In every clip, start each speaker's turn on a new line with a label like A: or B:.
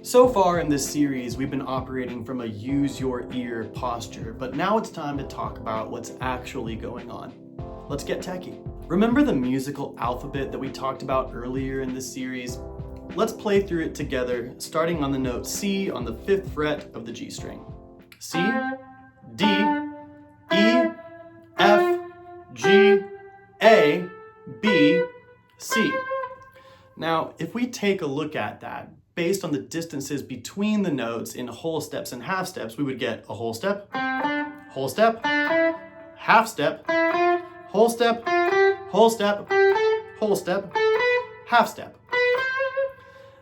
A: So far in this series, we've been operating from a use your ear posture, but now it's time to talk about what's actually going on. Let's get techie. Remember the musical alphabet that we talked about earlier in this series? Let's play through it together, starting on the note C on the 5th fret of the G string. C, D, E, F, G, A, B, C. Now, if we take a look at that, based on the distances between the notes in whole steps and half steps, we would get a whole step, half step, whole step, whole step, whole step, half step.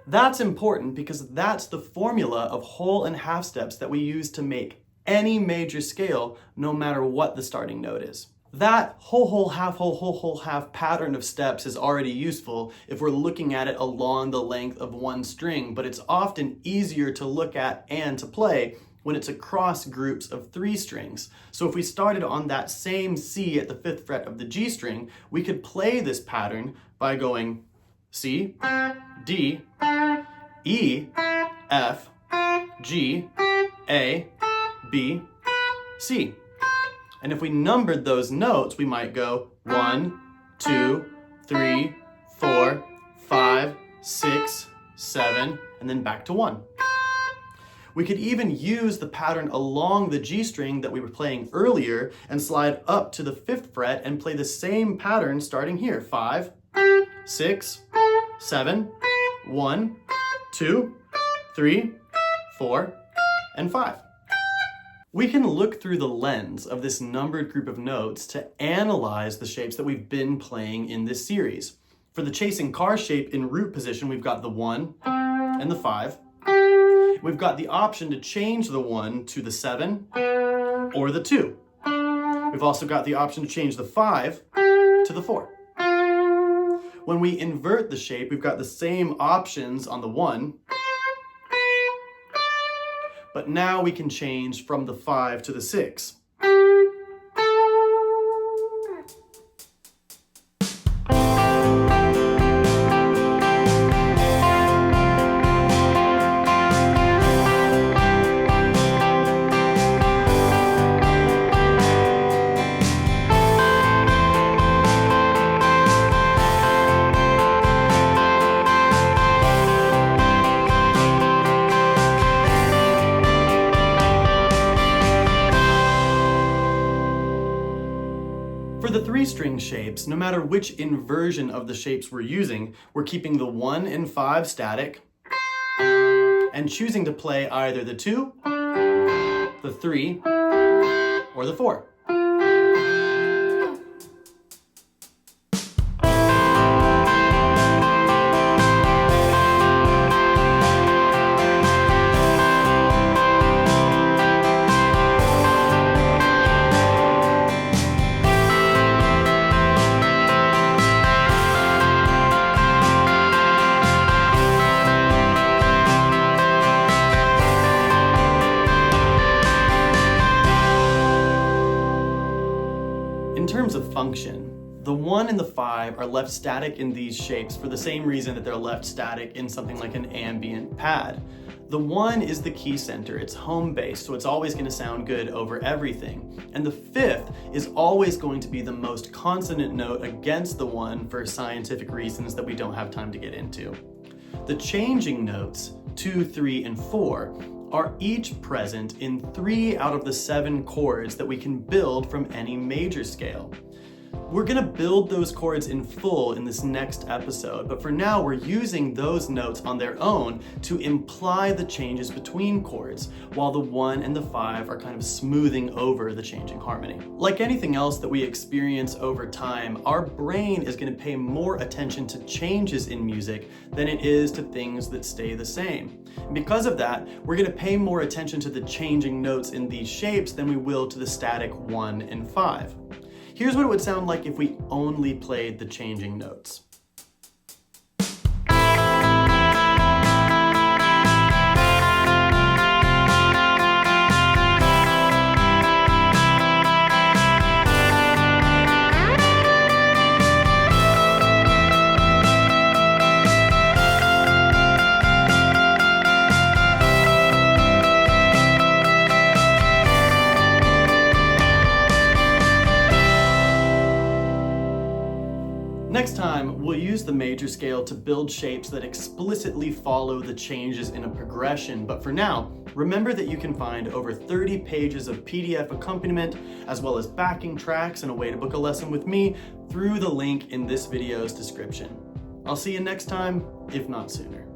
A: That's important because that's the formula of whole and half steps that we use to make any major scale, no matter what the starting note is. That whole, half pattern of steps is already useful if we're looking at it along the length of one string, but it's often easier to look at and to play when it's across groups of 3 strings. So if we started on that same C at the 5th fret of the G string, we could play this pattern by going C, D, E, F, G, A, B, C. And if we numbered those notes, we might go 1, 2, 3, 4, 5, 6, 7, and then back to 1. We could even use the pattern along the G string that we were playing earlier and slide up to the 5th fret and play the same pattern starting here. 5, 6, 7, 1, 2, 3, 4, and 5. We can look through the lens of this numbered group of notes to analyze the shapes that we've been playing in this series. For the chasing car shape in root position, we've got the 1 and the 5. We've got the option to change the 1 to the 7 or the 2. We've also got the option to change the 5 to the 4. When we invert the shape, we've got the same options on the 1, but now we can change from the 5 to the 6. For the 3-string shapes, no matter which inversion of the shapes we're using, we're keeping the 1 and 5 static and choosing to play either the 2, the 3, or the 4. In terms of function, the 1 and the 5 are left static in these shapes for the same reason that they're left static in something like an ambient pad. The 1 is the key center, it's home base, so it's always going to sound good over everything. And the 5th is always going to be the most consonant note against the 1 for scientific reasons that we don't have time to get into. The changing notes, 2, 3, and 4, are each present in 3 out of the 7 chords that we can build from any major scale. We're gonna build those chords in full in this next episode, but for now we're using those notes on their own to imply the changes between chords, while the 1 and the 5 are kind of smoothing over the changing harmony. Like anything else that we experience over time, our brain is gonna pay more attention to changes in music than it is to things that stay the same. And because of that, we're gonna pay more attention to the changing notes in these shapes than we will to the static 1 and 5. Here's what it would sound like if we only played the changing notes. time, we'll use the major scale to build shapes that explicitly follow the changes in a progression, but for now, remember that you can find over 30 pages of PDF accompaniment, as well as backing tracks and a way to book a lesson with me through the link in this video's description. I'll see you next time, if not sooner.